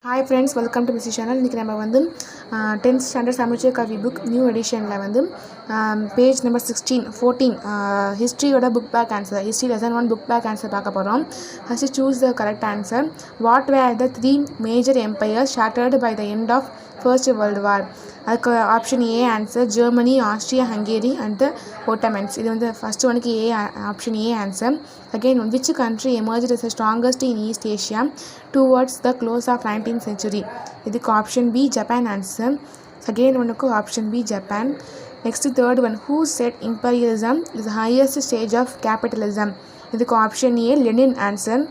Hi friends, welcome to Busy Channel. இன்றைக்கி நம்ம வந்து 10th ஸ்டாண்டர்ட் சமச்சீர் கல்வி புக் நியூ எடிஷனில் வந்து பேஜ் நம்பர் 14 ஹிஸ்ட்ரியோட book back answer, history lesson 1 book back answer பார்க்க போகிறோம். First choose the correct answer. What were the 3 major empires shattered by the end of first world War? அதுக்கு option A answer Germany, Austria, Hungary and the Ottomans. இது வந்து first ஒனுக்கு A, option A answer. Again, which country emerged as the strongest in East Asia towards the close of 19th century? இதுக்கு option B Japan answer. Second ஒனுக்கு option B Japan. Next third one, who said imperialism is the highest stage of capitalism? இதுக்கு option A Lenin answer.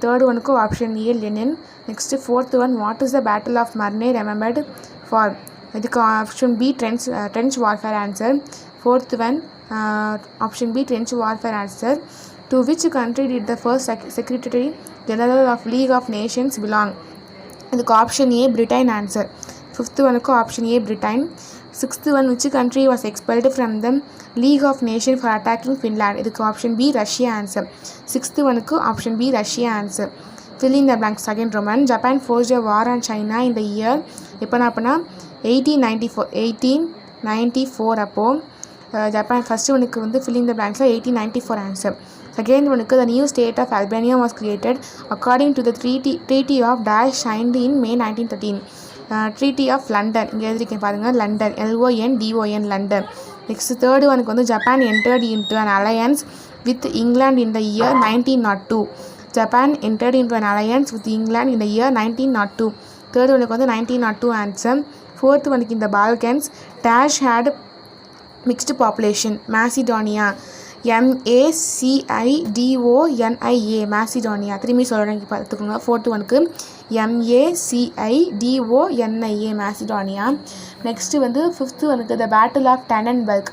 Third ஒனுக்கு option A Lenin. Next fourth one, what is the battle of Marne remembered for? இதுக்கு option B trench warfare answer. Fourth one option B trench warfare answer. To which country did the first Secretary General of League of Nations belong? இதுக்கு option A Britain answer. Fifth ஒனுக்கு option A Britain. Sixth one, which country was expelled from the League of Nations for attacking Finland? இதுக்கு option B Russia answer. Sixth ஒனுக்கு option B Russia answer. fill in the blanks. Second Roman, Japan forged a war on China in the year எப்போனா அப்படின்னா 1894 அப்போது Japan. First ஒனுக்கு வந்து fill in the blanks 1894 answer. Second ஒனுக்கு the new state of Albania was created according to the treaty of dash signed in May 1913. Treaty of London இங்கே எழுதிருக்கேன் பாருங்கள், London, LONDON லண்டன். நெக்ஸ்ட் தேர்டு ஒனுக்கு வந்து Japan entered into an alliance with England in the year 1902. Japan entered into an alliance with England in the year 1902. Third ஒனுக்கு வந்து 1902 answer. Fourth ஒனுக்கு இந்த Balkans dash had mixed population. Macedonia, MACIDONIA Macedonia. திரும்பி சொல்கிறேன் பார்த்துக்கோங்க. Fourth ஒனுக்கு MACIDONIA Macedonia. Next வந்து fifth ஒனுக்கு the battle of Tannenberg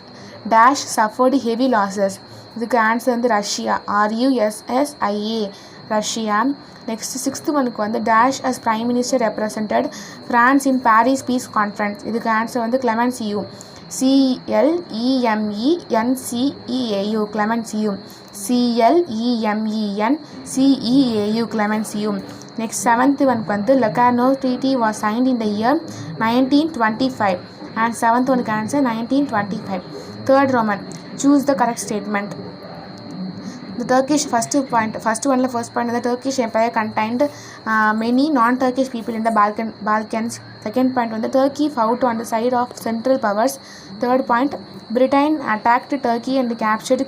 dash suffered heavy losses. இதுக்கு ஆன்சர் வந்து Russia, RUSSIA Russia. Next sixth ஒனுக்கு வந்து dash as prime minister represented France in Paris peace conference. இதுக்கு ஆன்சர் வந்து Clemenceau, CLEMENCEAU Clemenceau, CLEMENCEAU Clemenceau. Next seventh ஒனுக்கு வந்து Locarno treaty was signed in the year 1925 and seventh ஒனுக்கு answer 1925. Third Roman, choose the correct statement. The Turkish first point the Turkish Empire contained many non-Turkish people in the Balkans. Second point வந்து Turkey fought on the side of Central Powers. Third point, Britain attacked Turkey and captured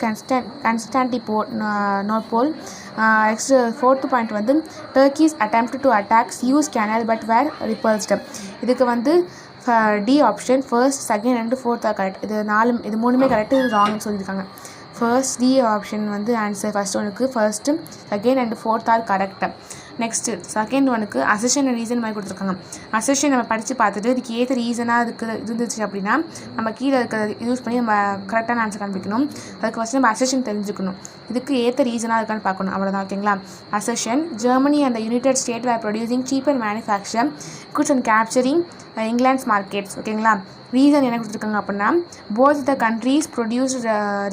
Constantinople. Next fourth point வந்து Turkey's attempt to attack Suez Canal but were repulsed. இதுக்கு வந்து D option first, second and fourth are correct. இது மூணுமே கரெக்ட், இது ராங்னு சொல்லியிருக்காங்க. First D option வந்து ஆன்சர். ஃபர்ஸ்ட் ஒனுக்கு first, second and fourth are correct. Next second ஒனுக்கு அசெஷன் ரீசன் மாதிரி கொடுத்துருக்காங்க. அசெஷன் நம்ம படித்து பார்த்துட்டு இதுக்கு ஏற்ற ரீசனாக அதுக்கு இருந்துச்சு அப்படின்னா நம்ம கீழே இருக்கிறத யூஸ் பண்ணி நம்ம கரெக்டான ஆன்சர் கண்டுபிடிக்கணும். அதுக்கு ஃபஸ்ட்டு நம்ம அசெஷன் தெரிஞ்சுக்கணும், இதுக்கு ஏற்ற ரீசனாக இருக்கான்னு பார்க்கணும், அவ்வளோதான். ஓகேங்களா? Assertion, Germany and United State were producing cheaper manufacture goods and capturing England's markets. ஓகேங்களா? ரீசன் என்ன கொடுத்துருக்காங்க அப்படின்னா both the countries produce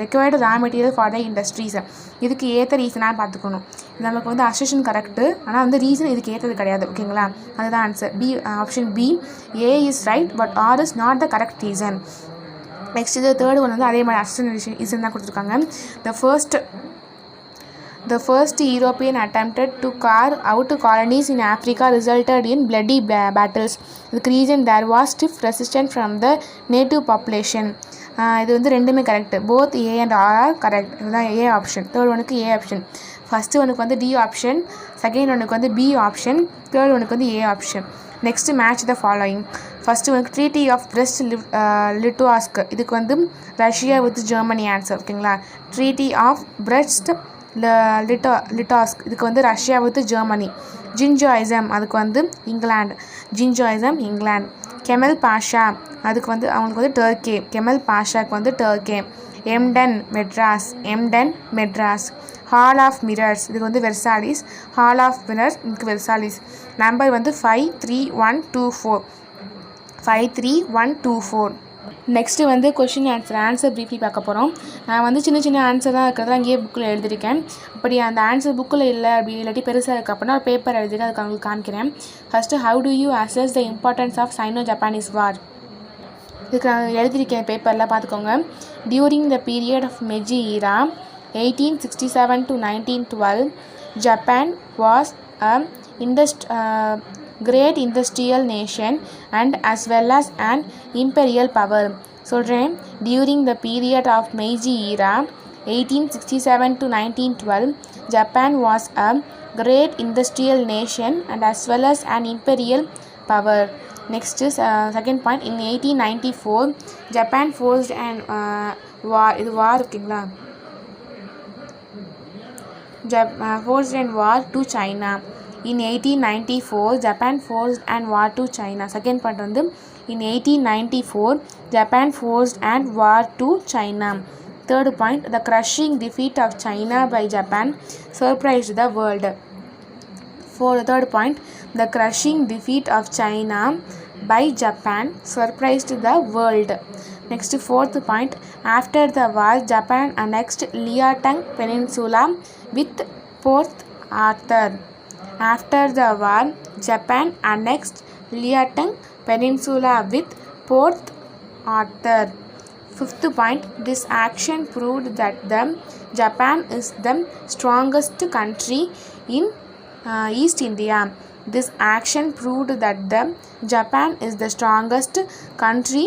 required raw material for the industries. இதுக்கு ஏற்ற ரீசனாக பார்த்துக்கணும். நமக்கு வந்து அசெஷன் கரெக்டு, ஆனால் வந்து ரீசன் இதுக்கு ஏற்றது கிடையாது. ஓகேங்களா? அதுதான் answer. B option B, A is right but R is not the correct reason. Next இது தேர்ட் ஒன் வந்து அதே மாதிரி அசெஷன் ரீசன் தான் கொடுத்துருக்காங்க. The first European attempted to carve out colonies in Africa resulted in bloody battles. The reason there was stiff resistance from the native population. இது வந்து ரெண்டுமே correct. Both A and R are correct. இதுதான் A option. Third ஒனுக்கு A option. First ஒனுக்கு வந்து D option, second ஒனுக்கு வந்து B option, third ஒனுக்கு வந்து A option. Next match the following. First ஒனுக்கு ட்ரீட்டி ஆஃப் பிரெஸ்ட் லிட்டோஸ்க். இதுக்கு வந்து ரஷ்யா வித் ஜெர்மனி ஆன்சர். ஓகேங்களா? ட்ரீட்டி ஆஃப் பிரெஸ்ட் லிட்டாஸ்க் இதுக்கு வந்து ரஷ்யா வித் ஜெர்மனி. ஜின்ஜாயிசம் அதுக்கு வந்து England, jingoism England. Kemal Pasha அதுக்கு வந்து அவங்களுக்கு வந்து டர்க்கே, கெமல் பாஷாக்கு வந்து Turkey. Emden Madras. Hall of mirrors இதுக்கு வந்து வெர்சாலிஸ், ஹால் ஆஃப் மிரர்ஸ் இதுக்கு வெர்சாலிஸ். நம்பர் வந்து 53124. நெக்ஸ்ட்டு வந்து கொஷின் ஆன்சர் ப்ரீஃப்லி பார்க்க போகிறோம். நான் வந்து சின்ன சின்ன ஆன்சர் தான் இருக்கிறதா அங்கேயே புக்கில் எழுதியிருக்கேன். அப்படி அந்த ஆன்சர் புக்கில் இல்லை அப்படி இல்லாட்டி பெருசாக இருக்குது அப்படின்னா ஒரு பேப்பர் எழுதிருக்கேன், அதுக்கு அவங்களுக்கு காமிக்கிறேன். First how do you assess the importance of Sino Japanese war? இதுக்கு நான் எழுதியிருக்கேன் பேப்பரில் பார்த்துக்கோங்க. During the period of Meiji era 1867 to 1912 Japan was a great industrial nation and as well as an imperial power. சொல்கிறேன். During the period of Meiji era 1867 to 1912 Japan was a great industrial nation and as well as an imperial power. Next is second point. In 1894 Japan forced an war. இது வார் இருக்குங்களா? Forced an war to China. In 1894 Japan forced an war to China. Second part வந்து in 1894 Japan forced an war to China. Third point, the crushing defeat of China by Japan surprised the world. For the third point, the crushing defeat of China by Japan surprised the world. Next, fourth point, after the war Japan annexed Liaotung Peninsula with Port Arthur. After the war Japan annexed Liaotung Peninsula with Port Arthur. Fifth point, this action proved that Japan is the strongest country in East India. This action proved that Japan is the strongest country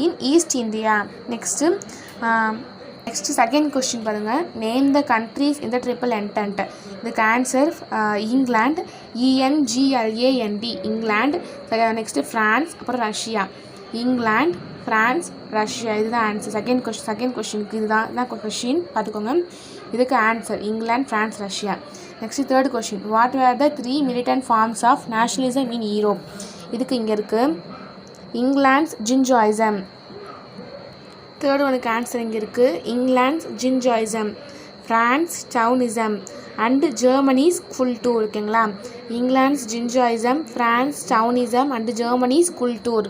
in East India. Next second question பாருங்கள். Name the countries இந்த triple entente. இதுக்கு answer England, ENGLAND England. Next France, அப்புறம் Russia. England, France, Russia. இதுதான் answer. Second கொஸ்டினுக்கு இதுதான் question பார்த்துக்கோங்க. இதுக்கு answer England, France, Russia. Next third question, what were the 3 militant forms of nationalism in Europe? இதுக்கு இங்கே இருக்குது இங்கிலாந்து ஜின்ஜாயிசம். தேர்ட் ஒனுக்கு ஆன்சர் இங்கே இருக்குது England jingoism, France டவுனிசம் and Germany's குல்டூர். ஓகேங்களா? England jingoism, France டவுனிசம் and Germany's Kultur.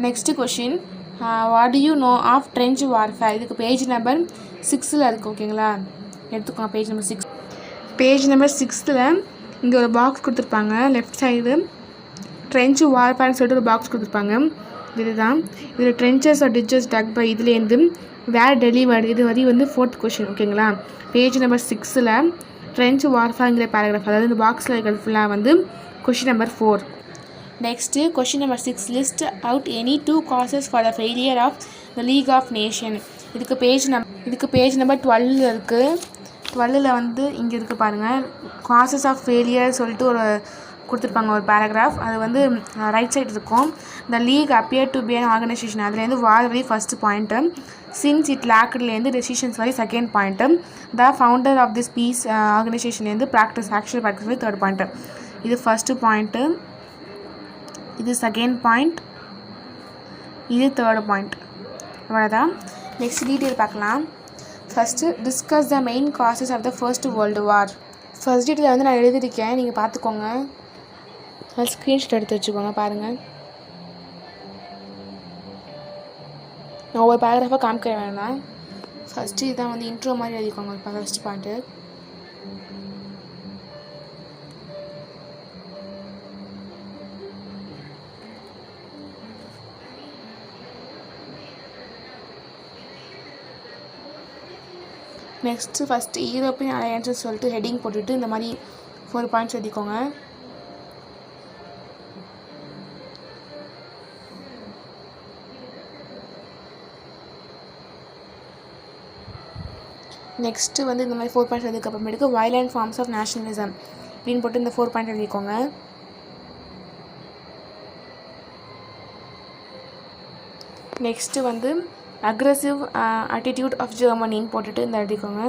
Next question, what do you know of trench warfare? இதுக்கு page number 6ல் இருக்குது. ஓகேங்களா? எடுத்துக்கோங்க பேஜ் நம்பர் 6. பேஜ் நம்பர் 6ல் இங்கே ஒரு பாக்ஸ் கொடுத்துருப்பாங்க. லெஃப்ட் சைடு ட்ரெஞ்ச் வார்ஃபேர்னு சொல்லிட்டு ஒரு பாக்ஸ் கொடுத்துருப்பாங்க. இதுதான். இதில் trenches are ditches dug by இதுலேருந்து வேர் டெலிவர்டு இது வரை வந்து 4th கொஷின். ஓகேங்களா? பேஜ் நம்பர் 6ல் ட்ரெஞ்ச் வார்ஃபேர்ங்கிற பேராகிராஃப், அதாவது இந்த பாக்ஸில் இருக்கிறது ஃபுல்லாக வந்து question number 4. Next question number 6, list out any 2 causes for the failure of the League of Nation. இதுக்கு பேஜ் நம்பர் 12 இருக்குது. 12ல் வந்து இங்கே இருக்குது பாருங்கள். காசஸ் ஆஃப் ஃபெயிலியர் சொல்லிட்டு ஒரு கொடுத்துருப்பாங்க ஒரு பேராகிராஃப். அது வந்து ரைட் சைடு இருக்கும். The league appear to be an organisation. அதுலேருந்து வார் வரை ஃபஸ்ட்டு பாயிண்ட்டு. சின்ஸ் இட் லேக்ட்லேருந்து டெசிஷன்ஸ் வரை second point. The founder of this peace ஆர்கனைசேஷன்லேருந்து ஆக்சுவல் ப்ராக்டிஸ் வரை தேர்ட் பாயிண்ட்டு. இது ஃபஸ்ட்டு பாயிண்ட்டு, இது செகண்ட் பாயிண்ட், இது தேர்ட் பாயிண்ட். அவ்வளோதான். நெக்ஸ்ட் டீட்டெயில் பார்க்கலாம். First discuss the main causes of the first world war. First detail வந்து நான் எழுதியிருக்கேன், நீங்கள் பார்த்துக்கோங்க. அது ஸ்க்ரீன்ஷாட் எடுத்து வச்சுக்கோங்க. பாருங்கள், நான் ஒவ்வொரு பேராகிராஃபாக காமிக்க வேணாம். ஃபஸ்ட்டு இதான் வந்து இன்ட்ரோ மாதிரி எழுதிக்கோங்க. First point. Next first European alliances சொல்லிட்டு ஹெட்டிங் போட்டுட்டு இந்த மாதிரி 4 பாயிண்ட்ஸ் எழுதிக்கோங்க. நெக்ஸ்ட்டு வந்து இந்த மாதிரி 4 பாயிண்ட்ஸ் எழுதுக்கப்புறமேட்டுக்கு வயலண்ட் ஃபார்ம்ஸ் ஆஃப் நேஷனலிசம் அப்படின்னு போட்டு இந்த 4 பாயிண்ட் எழுதிக்கோங்க. நெக்ஸ்ட்டு வந்து அக்ரெசிவ் attitude ஆஃப் ஜெர்மனின்னு போட்டுட்டு இந்த எழுதிக்கோங்க.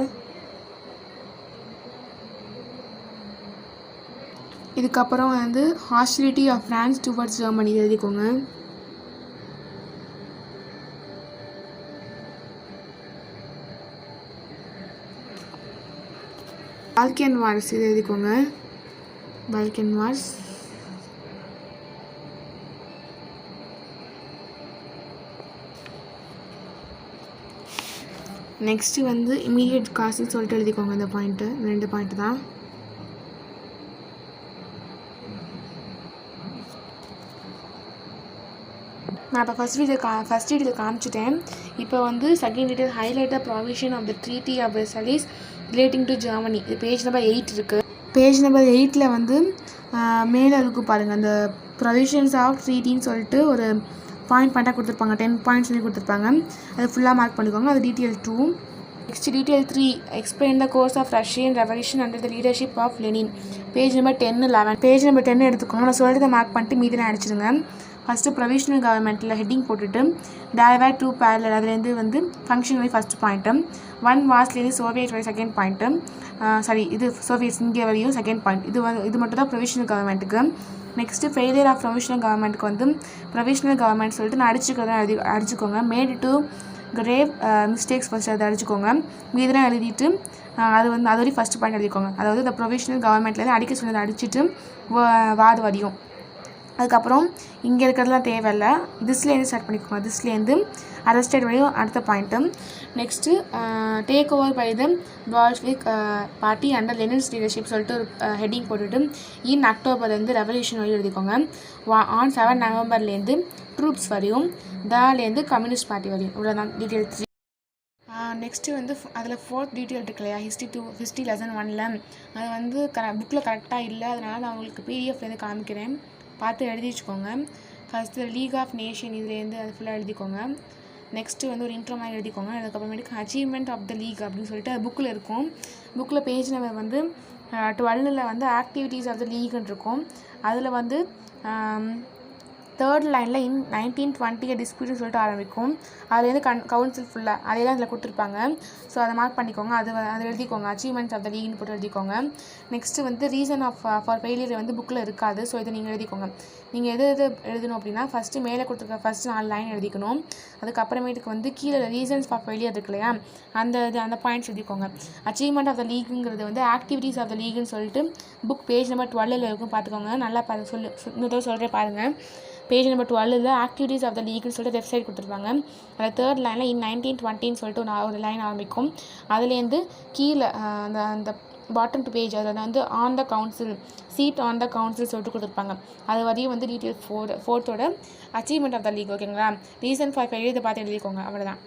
இதுக்கப்புறம் வந்து hostility of France towards Germany எழுதிக்கோங்க. பால்கன் வார்ஸ் இது எழுதிக்கோங்க. Balkan wars. நெக்ஸ்ட்டு வந்து இமீடியட் காசுன்னு சொல்லிட்டு எழுதிக்கோங்க. இந்த பாயிண்ட்டு 2 பாயிண்ட்டு தான். நான் இப்போ ஃபஸ்ட் டீட்டெயில் காமிச்சிட்டேன். இப்போ வந்து second detail highlight provision of the treaty of Versailles relating to Germany. இது பேஜ் நம்பர் 8 இருக்குது. பேஜ் நம்பர் 8 வந்து மேலே இருக்கும் பாருங்கள், அந்த ப்ரொவிஷன்ஸ் ஆஃப் ட்ரீட்டின்னு சொல்லிட்டு ஒரு பாயிண்ட்டாக கொடுத்துருப்பாங்க. 10 பாயிண்ட்ஸ் சொல்லி கொடுத்துருப்பாங்க. அது ஃபுல்லாக மார்க் பண்ணிக்கோங்க. அது detail 2. Next detail 3 explain the course of Russian revolution under the leadership of Lenin. Page number 10, 11. Page number 10 எடுத்துக்கோங்க. நான் சொல்கிறத மார்க் பண்ணிட்டு மீதிலாம் அடிச்சிடுங்க. ஃபஸ்ட்டு ப்ரொவிஷனல் கவர்மெண்ட்டில் ஹெட்டிங் போட்டுட்டு தேர் வேர் 2 பேரலல், அதுலேருந்து வந்து ஃபங்க்ஷன் வரை ஃபஸ்ட் பாயிண்ட்டு, 1 வாஸ்லேருந்து சோவியட் வரை செகண்ட் பாயிண்ட்டு, இது சோவியட்ஸ் இந்தியா வரையும் செகண்ட் பாயிண்ட். இது மட்டும் தான் ப்ரொவிஷனல் கவர்மெண்ட்டுக்கு. நெக்ஸ்ட்டு ஃபெயிலியர் ஆஃப் ப்ரொவிஷனல் கவர்மெண்ட்டுக்கு வந்து ப்ரொவிஷனல் கவர்மெண்ட் சொல்லிட்டு நான் அடிச்சுக்கோங்க. Made two grave mistakes first அதை அடிச்சுக்கோங்க. மீதெல்லாம் எழுதிட்டு அது வரையும் ஃபஸ்ட் பாயிண்ட் எழுதிக்கோங்க. அதாவது இந்த ப்ரொவிஷனல் கவர்மெண்ட்லேருந்து அடிக்க சொன்னதை அடிச்சுட்டு வாது வரையும். அதுக்கப்புறம் இங்கே இருக்கிறதுலாம் தேவையில்லை. திஸ்லேருந்து ஸ்டார்ட் பண்ணிக்கோங்க. திஸ்லேருந்து அரெஸ்டட் வரையும் அடுத்த point. Next take over by the Bolshevik party under Lenin's leadership சொல்லிட்டு ஒரு ஹெட்டிங் போட்டுட்டு இன் அக்டோபர்லேருந்து ரெவல்யூஷன் வரையும் எழுதிக்கோங்க. ஆன் 7 நவம்பர்லேருந்து ட்ரூப்ஸ் வரையும், தாலேருந்து கம்யூனிஸ்ட் பார்ட்டி வரையும். இவ்வளோதான் டீட்டெயில் 3. நெக்ஸ்ட்டு வந்து அதில் 4th டீட்டெயில் இருக்கு இல்லையா, ஹிஸ்ட்ரி லெசன் 1ல் அது வந்து புக்கில் கரெக்டாக இல்லை. அதனால் நான் உங்களுக்கு பிடிஎஃப்லேருந்து காமிக்கிறேன், பார்த்து எழுதி வச்சுக்கோங்க. ஃபஸ்ட்டு லீக் ஆஃப் நேஷன் இதுலேருந்து அது ஃபுல்லாக எழுதிக்கோங்க. நெக்ஸ்ட்டு வந்து ஒரு இன்ட்ரோ மாதிரி எழுதிக்கோங்க. அதுக்கப்புறமேட்டுக்கு அச்சீவ்மெண்ட் ஆஃப் த லீக் அப்படின்னு சொல்லிட்டு அது புக்கில் இருக்கும். புக்கில் பேஜ் நம்பர் வந்து 12ல் வந்து ஆக்டிவிட்டீஸ் ஆஃப் த லீக்னு இருக்கும். அதில் வந்து 3rd லைனில் இன் 1920 டிஸ்பியூட்னு சொல்லிட்டு ஆரம்பிக்கும். அதுலேருந்து கவுன்சில் ஃபுல்லாக அதே தான் இதில் கொடுத்துருப்பாங்க. ஸோ அதை மார்க் பண்ணிக்கோங்க. அதை எழுதிக்கோங்க. அச்சீவ்மெண்ட்ஸ் ஆஃப் த லீக்னு போட்டு எழுதிக்கோங்க. நெக்ஸ்ட்டு வந்து ரீசன் ஃபார் ஃபெயிலியர் வந்து புக்கில் இருக்காது. ஸோ இதை நீங்கள் எழுதிக்கோங்க. நீங்கள் எது எழுதணும் அப்படின்னா ஃபஸ்ட்டு மேலே கொடுத்துருக்க ஃபஸ்ட்டு 4 லைன் எழுதிக்கணும். அதுக்கப்புறமேட்டுக்கு வந்து கீழே ரீசன்ஸ் ஃபார் ஃபெயிலியர் இருக்கு இல்லையா, அந்த பாயிண்ட்ஸ் எழுதிக்கோங்க. அச்சீவ்மெண்ட் ஆஃப் த லீக்குங்கிறது வந்து ஆக்டிவிட்டீஸ் ஆஃப் த லீக்னு சொல்லிட்டு புக் பேஜ் நம்பர் 12ல் இருக்கும். பார்த்துக்கோங்க. நல்லா இன்னொரு சொல்கிறேன் பாருங்கள். பேஜ் நம்பர் 12ல் ஆக்டிவிட்டீஸ் ஆஃப் த லீக்னு சொல்லிட்டு வெப்சைட் கொடுத்துருப்பாங்க. அதில் 3rd லைனில் இன் 1920 சொல்லிட்டு ஒரு லைன் ஆரம்பிக்கும். அதுலேருந்து கீழே அந்த பாட்டம் டு பேஜ் அதில் வந்து on the council, seat on the council சொல்லிட்டு கொடுத்துருப்பாங்க. அது வரையும் வந்து detail 4th achievement of the League. ஓகேங்களா. ரீசன் ஃபார் ஃபெயிலியர் இதை பார்த்து எழுதிக்கோங்க. அவ்வளோதான்.